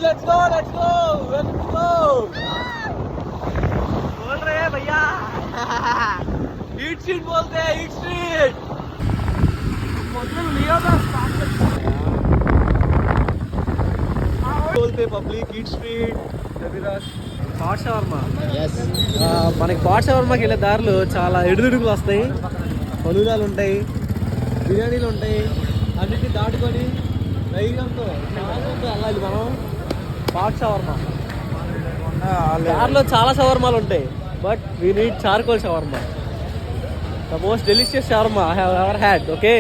Guys let's go बोल रहे हैं भैया ईट स्ट्रीट बोलते हैं ईट स्ट्रीट मतलब लिया था बोलते पब्लिक ईट स्ट्रीट रविराज పాట్ షవర్మా మనకి పాట్ షవర్మాకి వెళ్ళే దారిలో చాలా ఎడుదుడుకులు వస్తాయి, పలుదాలు ఉంటాయి, బిర్యానీలు ఉంటాయి. అన్నిటిని దాటుకొని ధైర్యంతో వెళ్ళాలి మనం. పాట్ షవర్మా దారిలో చాలా షవర్మాలు ఉంటాయి, but we need charcoal shawarma, the most delicious shawarma I have ever had. Okay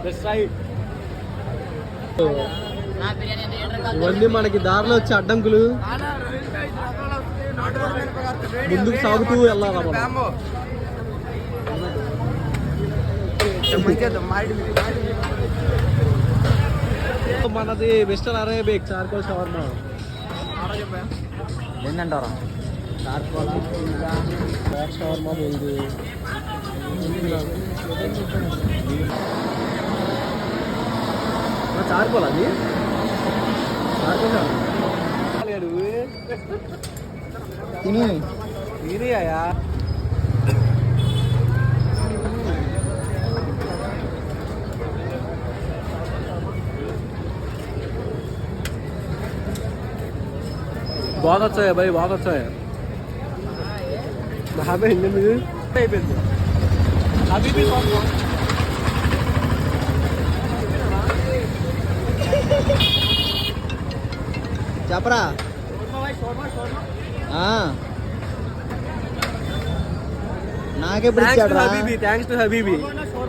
let's try. ఇవన్నీ మనకి దారిలో వచ్చే అడ్డంకులు, ముందుకు సాగుతూ వెళ్ళాలి మనం. మనది మిస్టర్ అరేబిక్ చార్కోల్ షవర్మా ఏంటంటారా? చార్కోల్ షవర్మా బోల్ది చార్కోల్ అది తిని అయ్యా. बहुत अच्छा है भाई, बहुत अच्छा है. అయిపోయింది అవి చెప్పరా. నాకే హబీబీ, థ్యాంక్స్ టు హబీబీ.